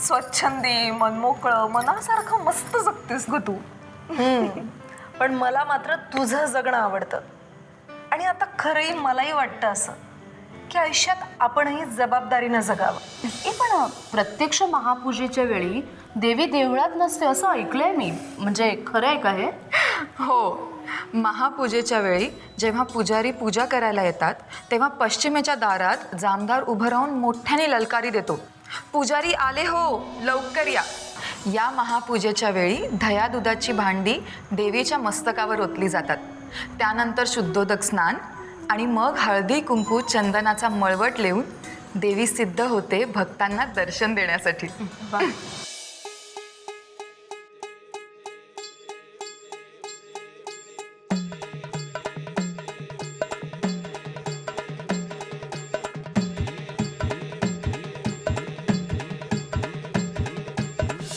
स्वच्छंदी, मनमोकळं, मनासारखं मस्त जगतेस ग तू. पण मला मात्र तुझं जगणं आवडतं. आणि आता खरंही मलाही वाटतं असं की आयुष्यात आपणही जबाबदारीनं जगावं. पण प्रत्यक्ष महापूजेच्या वेळी देवी देवळात नसते असं ऐकलंय मी. म्हणजे खरं आहे का हे? हो, महापूजेच्या वेळी जेव्हा पुजारी पूजा करायला येतात तेव्हा पश्चिमेच्या दारात जामदार उभं राहून मोठ्याने ललकारी देतो, पुजारी आले हो, लवकर या. या महापूजेच्या वेळी दह्या दुधाची भांडी देवीच्या मस्तकावर ओतली जातात. त्यानंतर शुद्धोदक स्नान आणि मग हळदी कुंकू चंदनाचा मळवट लेऊन देवी सिद्ध होते भक्तांना दर्शन देण्यासाठी.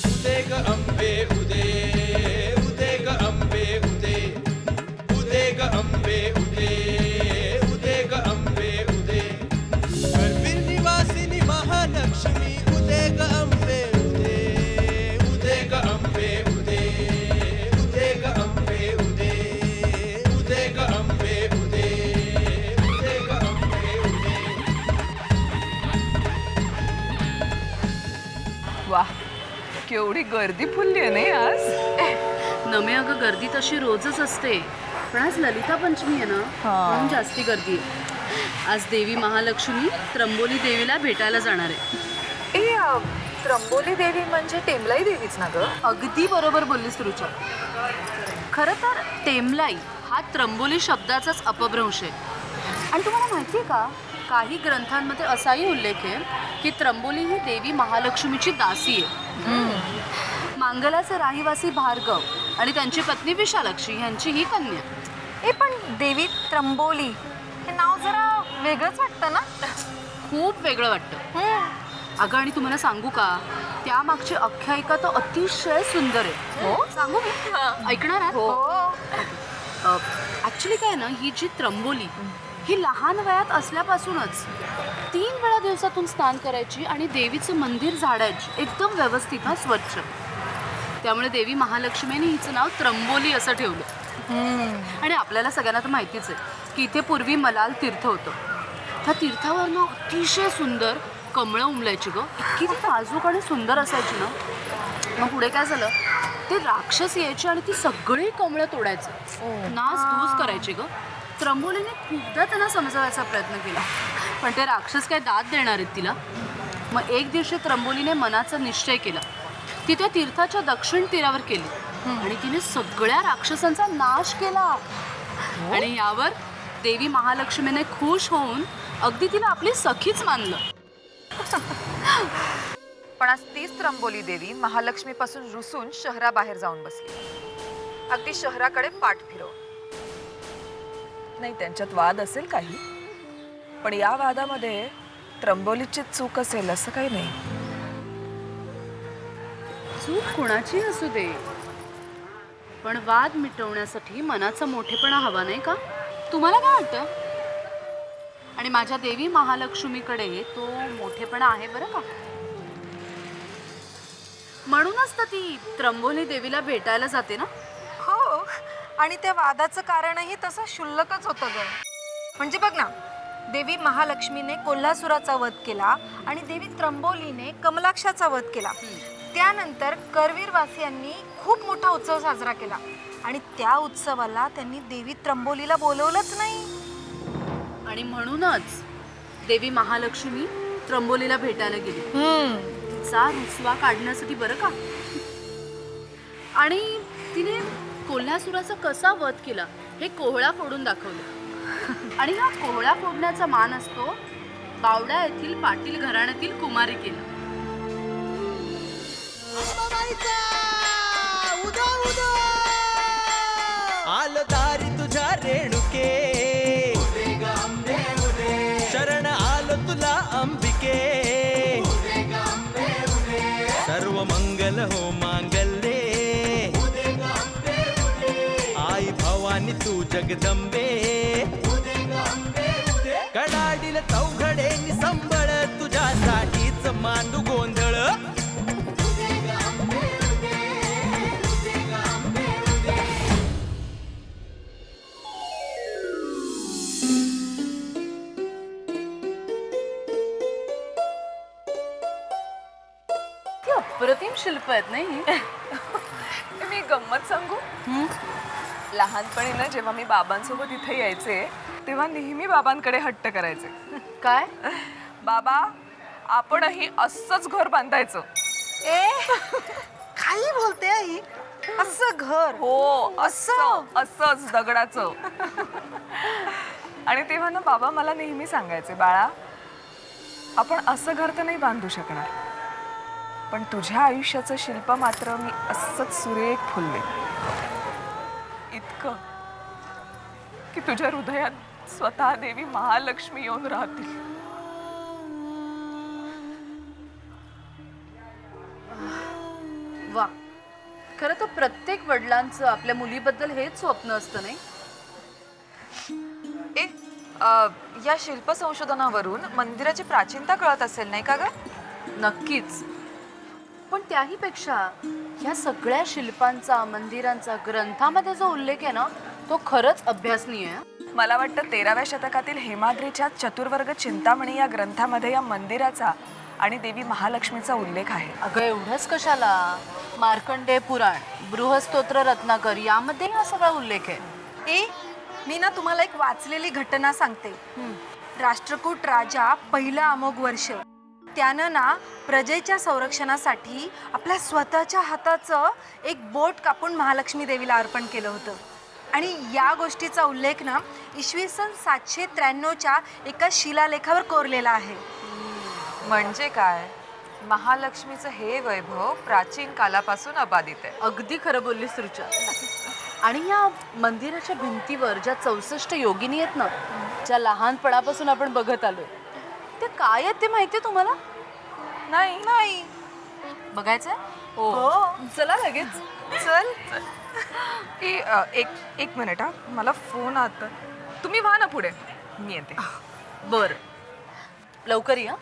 उदे ग अंबे उदे, उदे ग अंबे उदे, उदे ग अंबे उदे, उदे ग अंबे उदे. करवीर निवासिनी महालक्ष्मी उदे ग अंबे उदे, उदे ग अंबे उदे, उदे ग अंबे उदे, उदे ग अंबे उदे, उदे ग अंबे उदे. वाह, केवढी गर्दी फुलली आहे नाही आज. नमे अगं, गर्दी तशी रोजच असते, पण आज ललिता पंचमी आहे ना, म्हणून जास्ती गर्दी आहे. आज देवी महालक्ष्मी त्र्यंबोली देवीला भेटायला जाणार आहे. त्र्यंबोली देवी म्हणजे टेमलाई देवीच ना ग? अगदी बरोबर बोललीस रुचा. खरं तर टेमलाई हा त्र्यंबोली शब्दाचाच अपभ्रंश आहे. आणि तुम्हाला माहिती आहे का, काही ग्रंथांमध्ये असाही उल्लेख आहे की त्र्यंबोली ही देवी महालक्ष्मीची दासी आहे. मांगलाचे राहिवासी भार्गव आणि त्यांची पत्नी विशालाक्षी यांची ही कन्या. पण देवी त्र्यंबोली हे नाव जरा वेगळंच वाटतं ना. खूप वेगळं वाटतं अगं. आणि तुम्हाला सांगू का, त्यामागची आख्यायिका तर अतिशय सुंदर आहे. हो? सांगू मी? ऐकणार आहात? हो. ॲक्च्युली काय ना, ही जी त्र्यंबोली ही लहान वयात असल्यापासूनच 3 वेळा दिवसातून स्नान करायची आणि देवीचं मंदिर झाडायची एकदम व्यवस्थित, स्वच्छ. त्यामुळे देवी महालक्ष्मीने हिचं नाव त्र्यंबोली असं ठेवलं. आणि आपल्याला सगळ्यांना तर माहितीच आहे की इथे पूर्वी मलाल तीर्थ होतं. त्या तीर्थावर ना अतिशय सुंदर कमळं उमलायची गं. इतकी ती नाजूक आणि सुंदर असायची ना. मग पुढे काय झालं, ते राक्षस यायचे आणि ती सगळी कमळं तोडायचं, नास धूस करायची गं. त्र्यंबोलीने खूपदा त्यांना समजावायचा प्रयत्न केला, पण ते राक्षस काय दाद देणार आहेत तिला. मग एक दिवशी त्र्यंबोलीने मनाचा निश्चय केला. ती त्या तीर्थाच्या दक्षिण तीरावर केली आणि तिने सगळ्या राक्षसांचा नाश केला. आणि यावर देवी महालक्ष्मीने खुश होऊन अगदी तिला आपली सखीच मानलं. पण आज तीच त्र्यंबोली देवी महालक्ष्मीपासून रुसून शहराबाहेर जाऊन बसली, अगदी शहराकडे पाठ फिरव. नाही, त्यांच्यात वाद असेल काही, पण या वादामध्ये त्र्यंबोलीची चूक असेल असं काही नाही. चूक कुणाची असू दे, पण वाद मिटवण्यासाठी मनाचा मोठेपणा हवा नाही का? तुम्हाला काय वाटतं? आणि माझ्या देवी महालक्ष्मीकडे तो मोठेपणा आहे बरं का. म्हणूनच तर ती त्र्यंबोली देवीला भेटायला जाते ना. हो, आणि त्या वादाचं कारणही तसं क्षुल्लकच होतं ग. म्हणजे बघ ना, देवी महालक्ष्मीने कोल्हासुराचा वध केला आणि देवी त्र्यंबोलीने कमलाक्षाचा वध केला. त्यानंतर करवीरवासियांनी खूप मोठा उत्सव साजरा केला आणि त्या उत्सवाला त्यांनी देवी त्र्यंबोलीला बोलवलंच नाही. आणि म्हणूनच देवी महालक्ष्मी त्र्यंबोलीला भेटायला गेली, चा रुसवा काढण्यासाठी बरं का. आणि तिने कोल्हासुराचा कसा वध केला हे कोहळा फोडून दाखवलं. आणि हा कोहळा फोडण्याचा मान असतो बावडा येथील पाटील घराण्यातील कुमारिकेला. आलो दारी तुझ्या रेणुके, शरण आलो तुला अंबिके. सर्व मंगल हो मांगल्ये, आई भवानी तू जगदंबे. कडाडील चौघडे निसंबळ तुझ्यासाठीच मांडू गोंधळ. शिल्प आहेत नाही? मी गंमत सांगू. लहानपणी ना जेव्हा मी बाबांसोबत इथे यायचे तेव्हा नेहमी बाबांकडे हट्ट करायचे. काय? बाबा आपणही असंच घर बांधायचं. ए काही बोलते आई, असं घर? हो असंच दगडाचं. आणि तेव्हा ना बाबा मला नेहमी सांगायचे, बाळा आपण असं घर तर नाही बांधू शकणार, पण तुझ्या आयुष्याचं शिल्प मात्र मी असंच सुरेख फुलले, इतकं की तुझ्या हृदयात स्वतः देवी महालक्ष्मी येऊन राहतील. वा, खरं तर प्रत्येक वडिलांचं आपल्या मुलीबद्दल हेच स्वप्न असतं नाही? या शिल्प संशोधनावरून मंदिराची प्राचीनता कळत असेल नाही का ग? नक्कीच. पण त्याही पेक्षा ह्या सगळ्या शिल्पांचा, मंदिरांचा ग्रंथामध्ये जो उल्लेख आहे ना, तो खरंच अभ्यासनीय आहे. मला वाटतं 13व्या शतकातील हेमाद्रीच्या चतुर्वर्ग चिंतामणी या ग्रंथामध्ये या मंदिराचा आणि देवी महालक्ष्मीचा उल्लेख आहे. अगं एवढंच कशाला, मार्कंडेय पुराण, बृहस्तोत्र रत्नाकर यामध्ये हा सगळा उल्लेख आहे. ए मी ना तुम्हाला एक वाचलेली घटना सांगते. राष्ट्रकूट राजा पहिला अमोघ वर्ष त्यानं ना प्रजेच्या संरक्षणासाठी आपल्या स्वतःच्या हाताचं एक बोट कापून महालक्ष्मी देवीला अर्पण केलं होतं. आणि या गोष्टीचा उल्लेख ना इसवी सन 793च्या एका शिलालेखावर कोरलेला आहे. म्हणजे काय, महालक्ष्मीचं हे वैभव प्राचीन कालापासून अबाधित आहे. अगदी खरं बोललीस रुचा. आणि या मंदिराच्या भिंतीवर ज्या 64 योगिनी आहेत ना, ज्या लहानपणापासून आपण बघत आलोय, ते काय आहेत ते माहितीये तुम्हाला? नाही. बघायचंय? हो चला लगेच. चल. एक मिनिट हा, मला फोन आता. तुम्ही व्हा ना पुढे, मी येते. बर, लवकर या.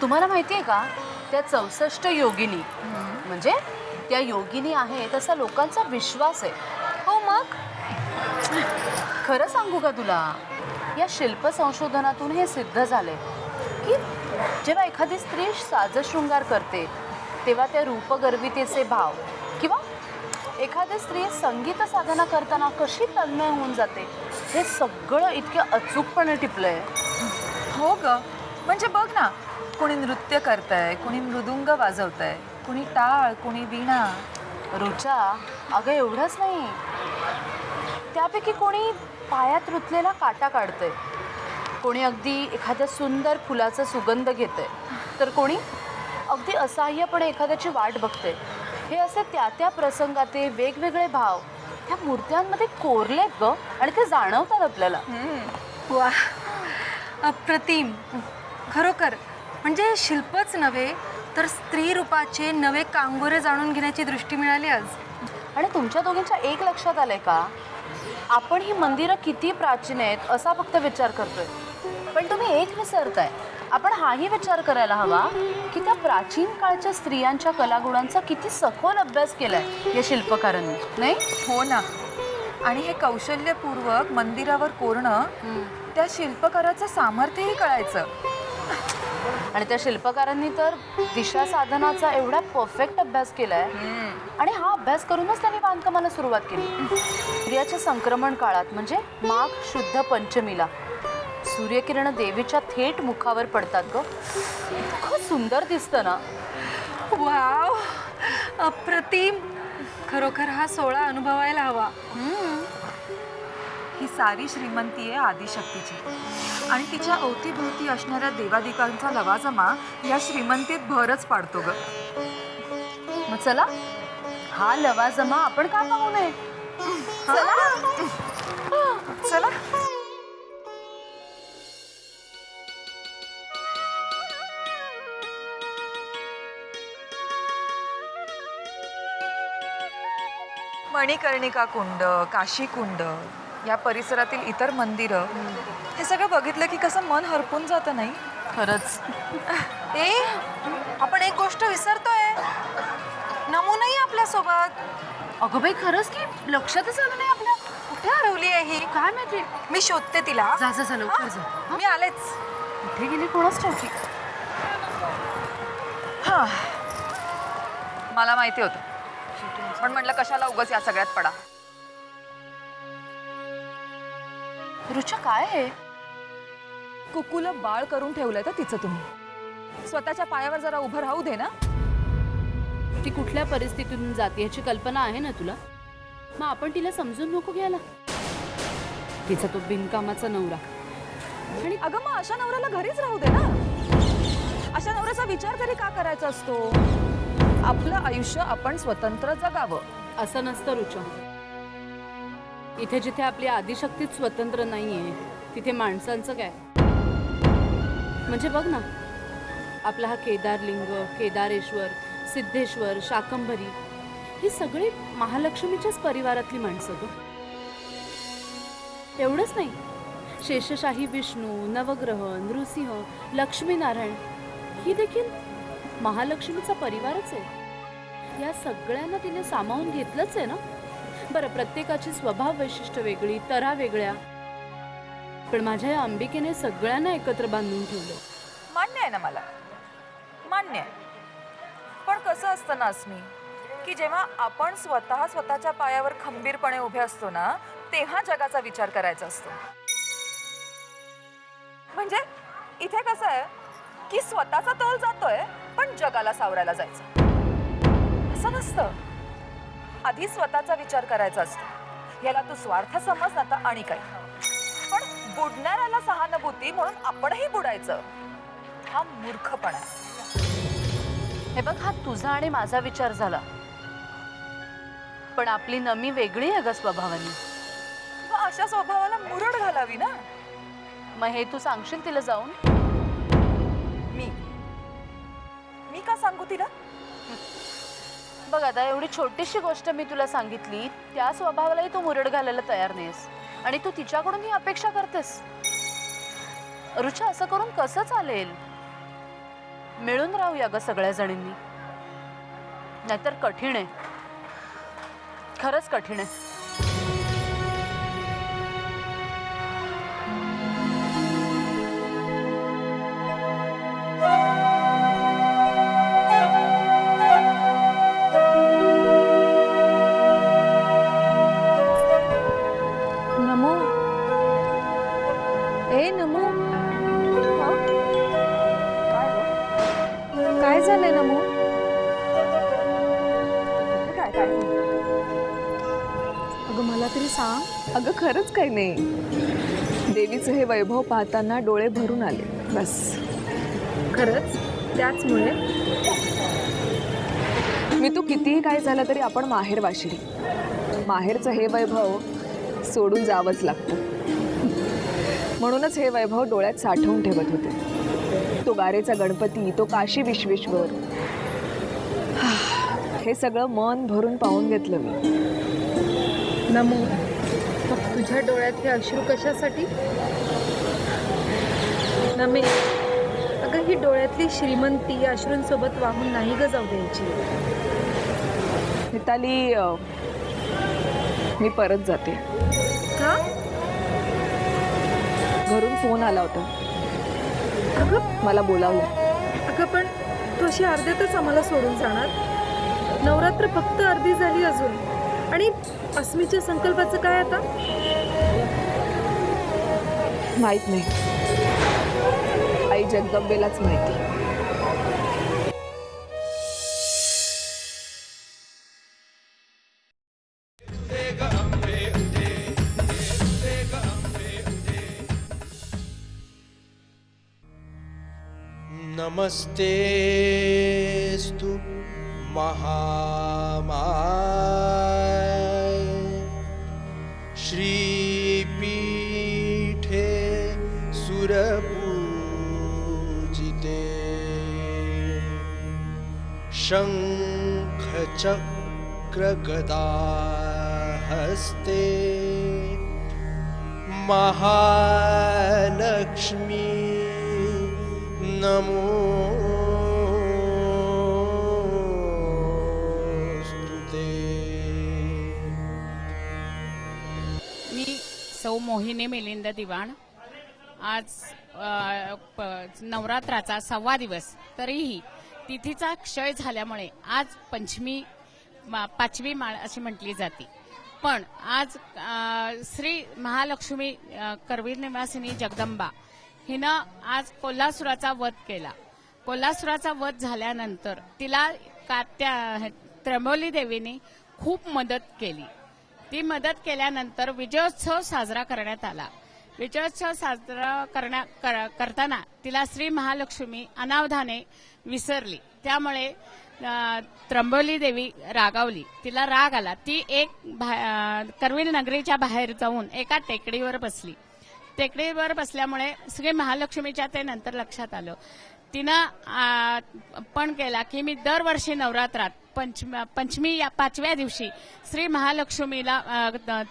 तुम्हाला माहितीये का, त्या 64 योगिनी म्हणजे त्या योगिनी आहेत असा लोकांचा विश्वास आहे. हो मग खरं सांगू का तुला, या शिल्प संशोधनातून हे सिद्ध झाले की जेव्हा एखादी स्त्री साजशृंगार करते तेव्हा त्या रूपगर्वितेचे भाव, किंवा एखादी स्त्री संगीत साधना करताना कशी तन्मय होऊन जाते, हे सगळं इतकं अचूकपणे टिपलंय. हो ग, म्हणजे बघ ना, कोणी नृत्य करतंय, कोणी मृदुंग वाजवतंय, कोणी टाळ, कोणी वीणा. रुचा, अगं एवढंच नाही, त्यापैकी कोणी पायात रुतलेला काटा काढतंय, कोणी अगदी एखाद्या सुंदर फुलाचा सुगंध घेतंय, तर कोणी अगदी असहाय्यपणे एखाद्याची वाट बघते. हे असे त्या प्रसंगाचे वेगवेगळे भाव त्या मूर्त्यांमध्ये कोरलेत ग, आणि ते जाणवतात आपल्याला. वा, अप्रतिम. खरोखर म्हणजे शिल्पच नव्हे तर स्त्री रूपाचे नवे कांगोरे जाणून घेण्याची दृष्टी मिळाली आज. आणि तुमच्या दोघींच्या एक लक्षात आलंय का, आपण ही मंदिरं किती प्राचीन आहेत असा फक्त विचार करतोय, पण तुम्ही एक विसरताय. आपण हाही विचार करायला हवा की त्या प्राचीन काळच्या स्त्रियांच्या कलागुणांचा किती सखोल अभ्यास केलाय या शिल्पकारांनी, नाही? हो ना. आणि हे कौशल्यपूर्वक मंदिरावर कोरणं त्या शिल्पकाराचं सामर्थ्यही कळायचं. आणि त्या शिल्पकारांनी तर दिशा साधनाचा एवढा परफेक्ट अभ्यास केलाय. आणि हा अभ्यास करूनच त्यांनी बांधकामाला सुरुवात केली. सूर्याच्या संक्रमण काळात म्हणजे माघ शुद्ध पंचमीला सूर्यकिरण देवीच्या थेट मुखावर पडतात ग. इतकं सुंदर दिसतं ना. वाव, अप्रतिम. खरोखर हा सोहळा अनुभवायला हवा. ही सारी श्रीमंती आहे आदिशक्तीची, आणि तिच्या अवतीभोवती असणाऱ्या देवादिकांचा लवाजमा या श्रीमंतीत भरच पाडतो ग. मग चला, हा लवाजमा आपण का पाहू नये? चला. मणिकर्णिका कुंड, काशी कुंड, या परिसरातील इतर मंदिरं, हे सगळं बघितलं की कसं मन हरपून जातं नाही? खरंच. ए आपण एक गोष्ट विसरतोय. नमूनही आपल्यासोबत. अगं बाई खरंच की लक्षातच आलं नाही आपल्या. कुठे हरवली आहे ही? काय माहिती. मी शोधते तिला. जा जा जा लवकर जा. हा, मी आलेच. कुठे गेली कोणाच ठाऊकी. हां, मला माहिती होतं, पण म्हटलं कशाला उगाच या सगळ्यात पडा. रुचा काय आहे? कुकूला बाळ करून ठेवलंय तर तिचं तुम्ही. स्वतःच्या पायावर जरा उभं राहू दे ना. ती कुठल्या परिस्थितीतून जाते याची कल्पना आहे ना तुला? मग आपण तिला समजून नको घ्यायला. तिचा तो बिनकामाचा नवरा. आणि अगं मग अशा नवऱ्याला घरीच राहू दे ना. अशा नवऱ्याचा विचार तरी का करायचा असतो? आपलं आयुष्य आपण स्वतंत्र जगावं. असं नसतं रुचा. इथे जिथे आपली आदिशक्तीच स्वतंत्र नाहीये तिथे माणसांचं काय? म्हणजे बघ ना, आपला हा केदारलिंग, केदारेश्वर, सिद्धेश्वर, शाकंभरी ही सगळी महालक्ष्मीच्याच परिवारातली माणसं ग. एवढंच नाही, शेषशाही विष्णू, नवग्रह, नृसिंह, लक्ष्मीनारायण ही देखील महालक्ष्मीचा परिवारच आहे. या सगळ्यांना तिने सामावून घेतलंच आहे ना. बरं, प्रत्येकाची स्वभाव वैशिष्ट्य वेगळी, तरा वेगळ्या, पण माझ्या या अंबिकेने सगळ्यांना एकत्र बांधून ठेवलं. मान्य आहे ना मला, मान्य आहे. पण कसं असतं ना अस्मी, की जेव्हा आपण स्वतःच्या पायावर खंबीरपणे उभे असतो ना, तेव्हा जगाचा विचार करायचा असतो. म्हणजे इथे कसं आहे की स्वतःचा तोल जातोय पण जगाला सावरायला जायचं असं नसतं. आधी स्वतःचा विचार करायचा असतो. याला तू स्वार्थ समज ना तर आणि काही, पण बुडणाऱ्याला सहानुभूती म्हणून आपणही बुडायचं हा मूर्खपणा आहे. हे बघ, हा तुझा आणि माझा विचार झाला, पण आपली नमी वेगळी आहे ग स्वभावाने. मग अशा स्वभावाला मुरड घालावी ना. मग हे तू सांगशील तिला जाऊन? मी का सांगू तिला? बघ आता, एवढी छोटीशी गोष्ट मी तुला सांगितली, त्या स्वभावालाही तू मुरड घालायला तयार नाहीस आणि तू तिच्याकडून ही अपेक्षा करतेस. रुचा, असं करून कसं चालेल? मिळून राहूया ग सगळ्या जणींनी, नाहीतर कठीण आहे, खरंच कठीण आहे. नमो, ए नमो, काय झालंय नमो? अगं मला तरी सांग. अगं खरंच काही नाही. देवीचं हे वैभव पाहताना डोळे भरून आले बस. खरंच त्याचमुळे मी तू कितीही काय झालं तरी आपण माहेर वाशिडी. माहेरचं हे वैभव सोडून जावंच लागतं. म्हणूनच हे वैभव डोळ्यात साठवून ठेवत होते. तो गारेचा गणपती, तो काशी विश्वेश्वर, हे सगळं मन भरून पाहून घेतलं मी. नमो, मग तुझ्या डोळ्यात हे अश्रू कशासाठी? नमे, अगं ही डोळ्यातली श्रीमंती अश्रूंसोबत वाहून नाही ग जाऊ द्यायची. मिताली, मी परत जाते. का? घरून फोन आला होता, अगं मला बोलावलं. अगं पण तू अशी अर्ध्यातच आम्हाला सोडून जाणार? नवरात्र फक्त अर्धी झाली अजून, आणि अस्मीच्या संकल्पाचं काय आता? माहित नाही, आई जगदंबेलाच माहिती. नमस्तेस्तु महामाय श्रीपीठे सुरपूजिते शङ्खचक्रगदाहस्ते महालक्ष्मी नमो सौ मोहिनी मिलिंद दिवाण. आज नवरात्राचा 6वा दिवस, तरीही तिथीचा क्षय झाल्यामुळे आज पंचमी 5वी माळ अशी म्हटली जाते. पण आज श्री महालक्ष्मी करवीर निवासिनी जगदंबा हिनं आज कोल्हासुराचा वध केला. कोल्हासुराचा वध झाल्यानंतर तिला त्र्यंबोली देवीने खूप मदत केली. ती मदत केल्यानंतर विजयोत्सव साजरा करण्यात आला. विजयोत्सव साजरा करताना तिला श्री महालक्ष्मी अनावधाने विसरली. त्यामुळे त्र्यंबोली देवी रागावली, तिला राग आला. ती एक करवीर नगरीच्या बाहेर जाऊन एका टेकडीवर बसली. टेकडीवर बसल्यामुळे श्री महालक्ष्मीच्या ते नंतर लक्षात आलं. तिनं पण केला की मी दरवर्षी नवरात्रात पंचमी या 5व्या दिवशी श्री महालक्ष्मीला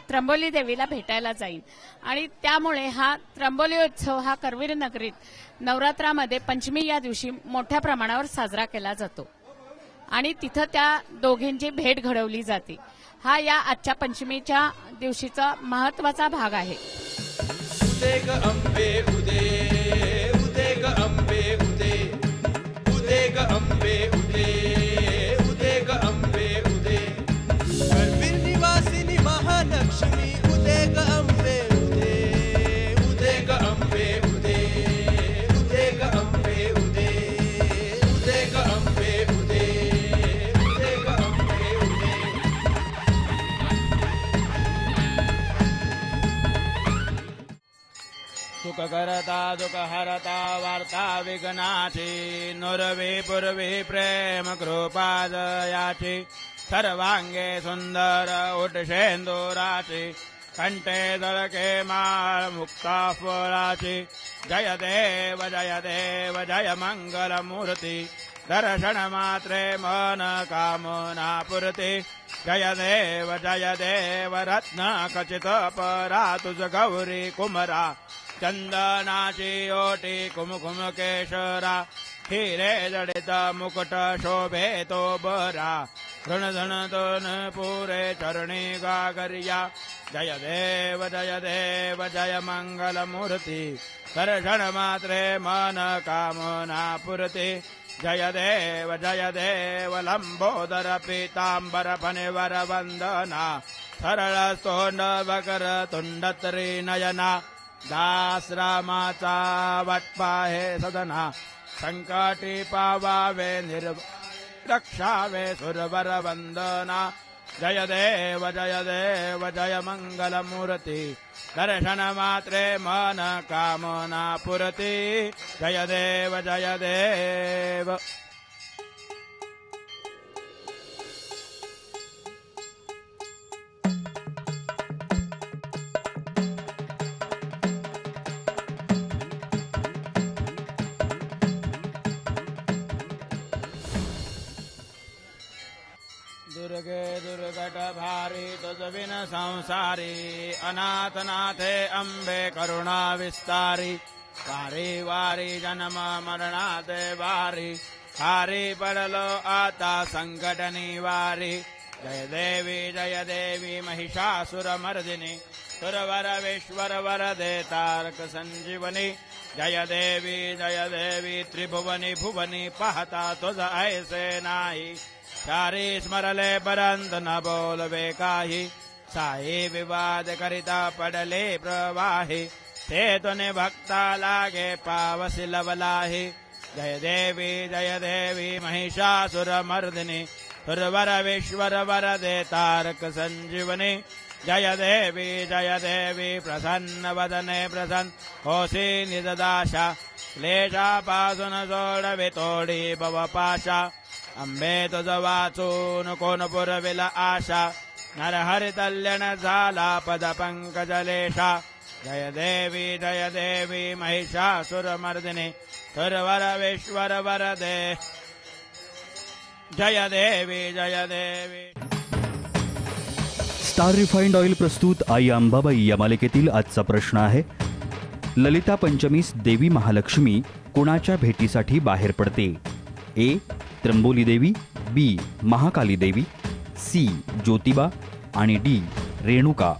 त्र्यंबोली देवीला भेटायला जाईन. आणि त्यामुळे हा त्र्यंबोली उत्सव हा करवीर नगरीत नवरात्रामध्ये पंचमी या दिवशी मोठ्या प्रमाणावर साजरा केला जातो आणि तिथं त्या दोघींची भेट घडवली जाते. हा या आजच्या पंचमीच्या दिवशीचा महत्वाचा भाग आहे. उदे ग अंबे उदे, उदे ग अंबे उदे, उदे ग अंबे उदे, उदे ग अंबे उदे. करवीर निवासिनी महालक्ष्मी उदे ग अंबे उदे, उदे ग अंबे उदे, उदे ग अंबे उदे, उदे ग अंबे उदे, उदे ग अंबे उदे. सुख करता दुख हरता वार्ता विघ्नाची, नुरवी पूर्वी प्रेम कृपा दयाची. सर्वांगे सुंदर उठशेंदुराची, कंठे दळके माळ मुक्ता फळाची. जय देव जय मंगल मूर्ती, दर्शन मात्रे मन कामना पुरती. जय देव रत्न खचित परा तुझ गौरी कुमरा. चंदनाची ओटी कुमकुम केशरा, हिरे जडित मुकुट शोभे तो बरा. ऋण धन दोन पुरे चरणी गागरिया. जय देव जय मंगल मूर्ती, दर्शन मात्रे मन कामना पुरती. जय देव लंबोदर पीतांबर फणिवर वंदना. सरळ तोंड वकर तुंड त्रिनयना. दास रामाचा वाटपा हे सदना. संकटी पावावे रक्षावे सुरवर वंदना. जय देव जय मंगल मूर्ती, दर्शन मात्रे मन कामना पुरती. जय देव. दुर्गे दुर्गट भारी तुझ विन संसारी. अनाथनाथे अंबे करुणा विस्तारी. वारी वारी जन्म मरणाते वारी. हारी पडलो आता संकट निवारी. जय देवी महिषासुरमर्दिनी. सुरवर विश्वर वरदे तारक संजीवनी. जय देवी त्रिभुवनी भुवनी. पाहता तुझ ऐसे नाही. चारी स्मरले परंत न बोलवे काही. साई विवाद करिता पडले प्रवाही. ते तुने भक्ता लागे पावसी लवलाही. जय देवी महिषासुरमर्दिनी. सुरवर विश्वर वरदे तारक संजीवनी. जय देवी प्रसन्न वदने प्रसन्न होसी निजदाशा. क्लेशापासून सोडवे तोडी भवपाशा. अंबे तुझ वाचून कोण पुरविल आशा. नरहरि तल्यण झाला पद पंकजलेशा. जय देवी महिषासुरमर्दिनी. सुरवर विश्वर वरदे. जय देवी. स्टार रिफाइंड ऑइल प्रस्तुत आई अंबाबाई या मालिकेतील आजचा प्रश्न आहे, ललिता पंचमीस देवी महालक्ष्मी कुणाच्या भेटीसाठी बाहेर पडते? ए. त्र्यंबोली देवी, बी. महाकाली देवी, सी. ज्योतिबा आणि डी. रेणुका.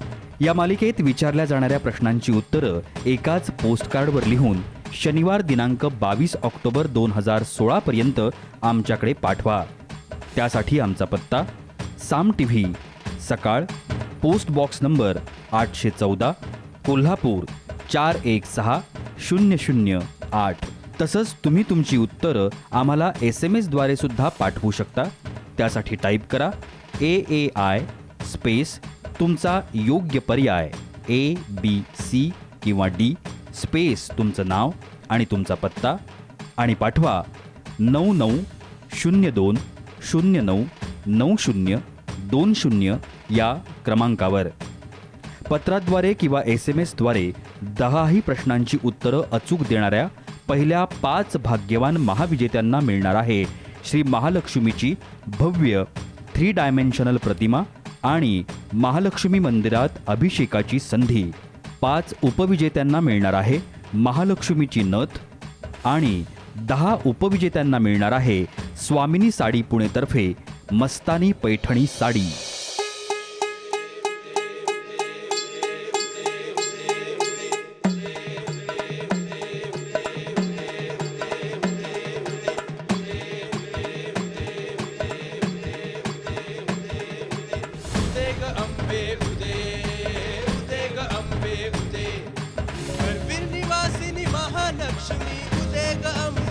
या मालिकेत विचारल्या जाणाऱ्या प्रश्नांची उत्तरं एकाच पोस्टकार्डवर लिहून शनिवार दिनांक 22 ऑक्टोबर 2016 पर्यंत आमच्याकडे पाठवा. त्यासाठी आमचा पत्ता साम टीव्ही, सकाळ, पोस्ट बॉक्स नंबर 814, कोल्हापूर 416008. तसंच तुम्ही तुमची उत्तरं आम्हाला SMS द्वारे सुद्धा पाठवू शकता. त्यासाठी टाईप करा AAI स्पेस तुमचा योग्य पर्याय ABC किंवा D स्पेस तुमचं नाव आणि तुमचा पत्ता आणि पाठवा 9902099020 या क्रमांकावर. पत्राद्वारे किंवा SMS द्वारे 10ही प्रश्नांची उत्तरं अचूक देणाऱ्या पहिल्या 5 भाग्यवान महाविजेत्यांना मिळणार आहे श्री महालक्ष्मीची भव्य 3 डायमेन्शनल प्रतिमा आणि महालक्ष्मी मंदिरात अभिषेकाची संधी. 5 उपविजेत्यांना मिळणार आहे महालक्ष्मीची नथ आणि 10 उपविजेत्यांना मिळणार आहे स्वामिनी साडी पुणेतर्फे मस्तानी पैठणी साडी. उदे ग अंबे उदे, उदे ग अंबे उदे, करवीर निवासिनी महालक्ष्मी उदे ग अंबे